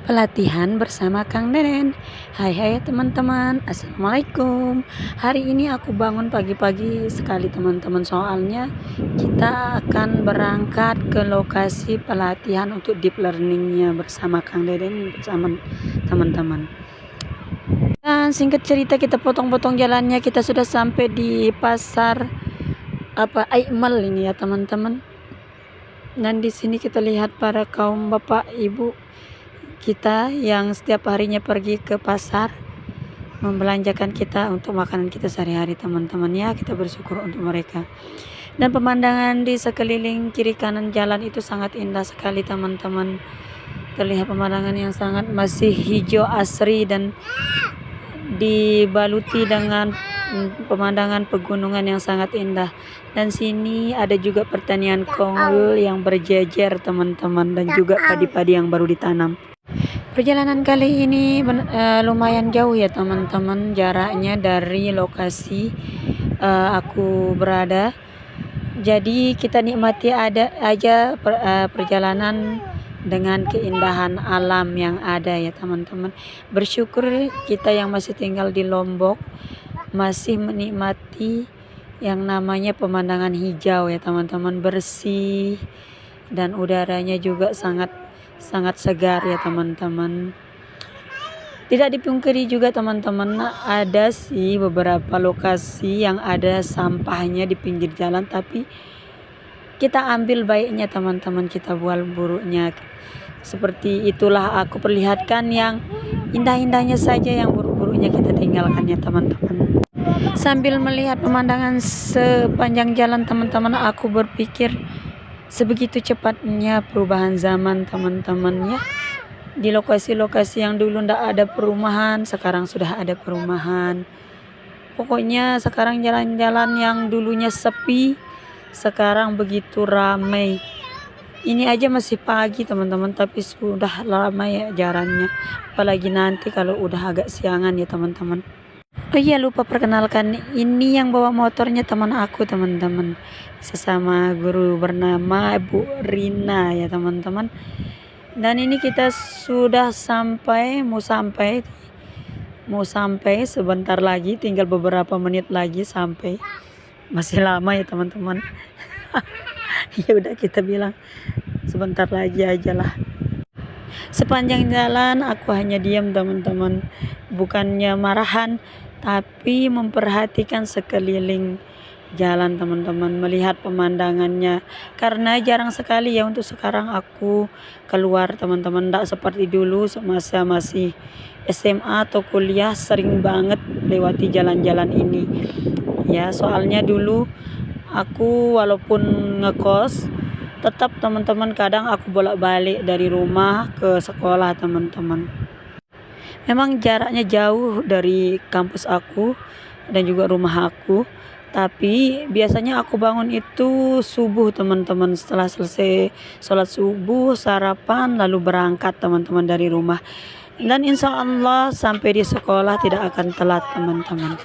Pelatihan bersama Kang Deden. Hai teman-teman, assalamualaikum. Hari ini aku bangun pagi-pagi sekali teman-teman, soalnya kita akan berangkat ke lokasi pelatihan untuk deep learningnya bersama Kang Deden bersama teman-teman. Dan singkat cerita, kita potong-potong jalannya, kita sudah sampai di pasar Aimal ini ya teman-teman. Dan di sini kita lihat para kaum bapak ibu kita yang setiap harinya pergi ke pasar membelanjakan kita untuk makanan kita sehari-hari teman-teman ya. Kita bersyukur untuk mereka. Dan pemandangan di sekeliling kiri kanan jalan itu sangat indah sekali teman-teman. Terlihat pemandangan yang sangat masih hijau asri dan dibaluti dengan pemandangan pegunungan yang sangat indah. Dan sini ada juga pertanian kol yang berjejer teman-teman, dan juga padi-padi yang baru ditanam. Perjalanan kali ini lumayan jauh ya teman-teman, jaraknya dari lokasi aku berada. Jadi kita nikmati aja perjalanan dengan keindahan alam yang ada ya teman-teman. Bersyukur kita yang masih tinggal di Lombok masih menikmati yang namanya pemandangan hijau ya teman-teman, bersih dan udaranya juga sangat segar ya teman-teman. Tidak dipungkiri juga teman-teman, ada sih beberapa lokasi yang ada sampahnya di pinggir jalan, tapi kita ambil baiknya teman-teman, kita buang buruknya. Seperti itulah aku perlihatkan yang indah-indahnya saja, yang buruk-buruknya kita tinggalkan ya teman-teman. Sambil melihat pemandangan sepanjang jalan teman-teman, aku berpikir sebegitu cepatnya perubahan zaman teman-teman ya. Di lokasi-lokasi yang dulu ndak ada perumahan, sekarang sudah ada perumahan. Pokoknya sekarang jalan-jalan yang dulunya sepi sekarang begitu ramai. Ini aja masih pagi teman-teman, tapi sudah ramai ya jalannya. Apalagi nanti kalau udah agak siangan ya teman-teman. Oh iya, lupa perkenalkan, ini yang bawa motornya teman aku teman-teman, sesama guru bernama Bu Rina ya teman-teman. Dan ini kita sudah mau sampai sebentar lagi, tinggal beberapa menit lagi sampai. Masih lama ya teman-teman. Ya udah, kita bilang sebentar lagi aja lah. Sepanjang jalan aku hanya diam teman-teman, bukannya marahan tapi memperhatikan sekeliling jalan teman-teman, melihat pemandangannya, karena jarang sekali ya untuk sekarang aku keluar teman-teman. Tidak seperti dulu semasa masih SMA atau kuliah, sering banget lewati jalan-jalan ini ya. Soalnya dulu aku walaupun ngekos, tetap teman-teman kadang aku bolak-balik dari rumah ke sekolah teman-teman. Memang jaraknya jauh dari kampus aku dan juga rumah aku, tapi biasanya aku bangun itu subuh teman-teman. Setelah selesai sholat subuh, sarapan, lalu berangkat teman-teman dari rumah. Dan insya Allah sampai di sekolah tidak akan telat teman-teman.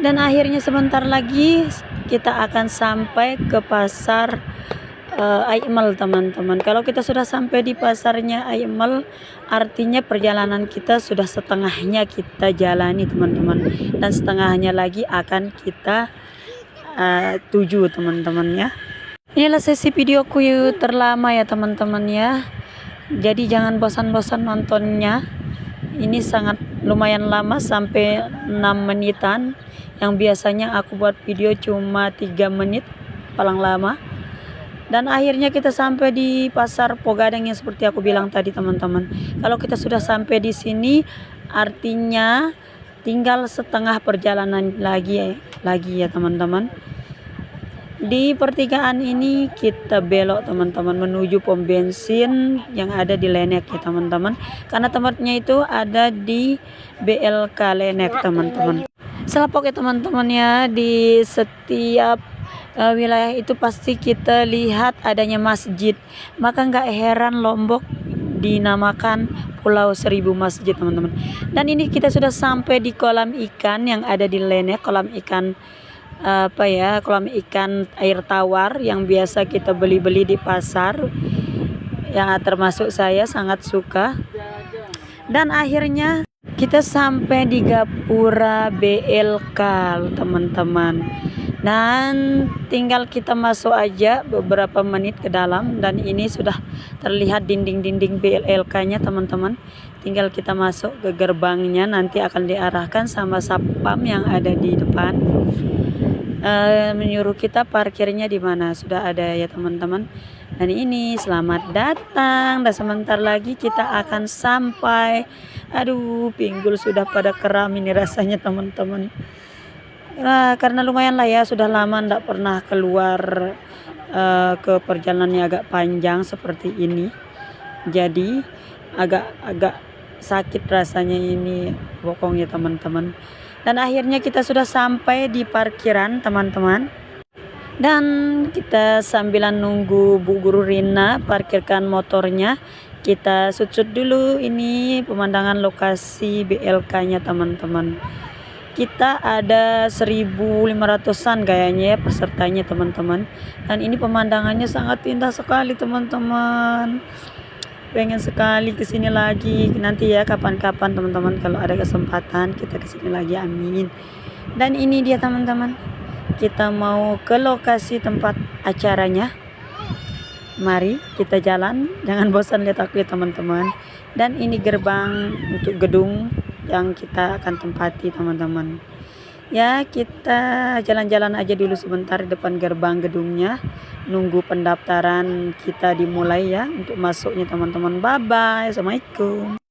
Dan akhirnya sebentar lagi kita akan sampai ke pasar Aimal teman-teman. Kalau kita sudah sampai di pasarnya Aimal, artinya perjalanan kita sudah setengahnya kita jalani teman-teman, dan setengahnya lagi akan kita tuju teman-teman ya. Inilah sesi videoku terlama ya teman-teman ya, jadi jangan bosan-bosan nontonnya. Ini sangat lumayan lama, sampai 6 menitan, yang biasanya aku buat video cuma 3 menit paling lama. Dan akhirnya kita sampai di pasar Pogadang yang seperti aku bilang tadi teman-teman. Kalau kita sudah sampai di sini, artinya tinggal setengah perjalanan lagi ya teman-teman. Di pertigaan ini kita belok teman-teman menuju pom bensin yang ada di Lenek ya teman-teman, karena tempatnya itu ada di BLK Lenek teman-teman. Selapok ya teman-teman ya, di setiap wilayah itu pasti kita lihat adanya masjid. Maka nggak heran Lombok dinamakan Pulau Seribu Masjid teman-teman. Dan ini kita sudah sampai di kolam ikan yang ada di Lenek, kolam ikan kolam ikan air tawar yang biasa kita beli-beli di pasar. Ya, termasuk saya sangat suka. Dan akhirnya kita sampai di Gapura BLK, teman-teman. Dan tinggal kita masuk aja beberapa menit ke dalam, dan ini sudah terlihat dinding-dinding BLK-nya, teman-teman. Tinggal kita masuk ke gerbangnya, nanti akan diarahkan sama satpam yang ada di depan. Menyuruh kita parkirnya di mana, sudah ada ya teman-teman. Dan ini selamat datang, dan sebentar lagi kita akan sampai. Aduh, pinggul sudah pada kram ini rasanya teman-teman. Nah, karena lumayan lah ya, sudah lama ndak pernah keluar ke perjalanan yang agak panjang seperti ini. Jadi agak sakit rasanya ini bokongnya teman-teman. Dan akhirnya kita sudah sampai di parkiran teman-teman. Dan kita sambilan nunggu Bu Guru Rina parkirkan motornya, kita sut dulu ini pemandangan lokasi BLK-nya teman-teman. Kita ada 1.500-an kayaknya ya pesertanya teman-teman. Dan ini pemandangannya sangat indah sekali teman-teman. Pengen sekali kesini lagi nanti ya, kapan-kapan teman-teman, kalau ada kesempatan kita kesini lagi, amin. Dan ini dia teman-teman, kita mau ke lokasi tempat acaranya. Mari kita jalan, jangan bosan lihat aku ya teman-teman. Dan ini gerbang untuk gedung yang kita akan tempati teman-teman. Ya, kita jalan-jalan aja dulu sebentar di depan gerbang gedungnya, nunggu pendaftaran kita dimulai ya untuk masuknya teman-teman. Bye bye, assalamualaikum.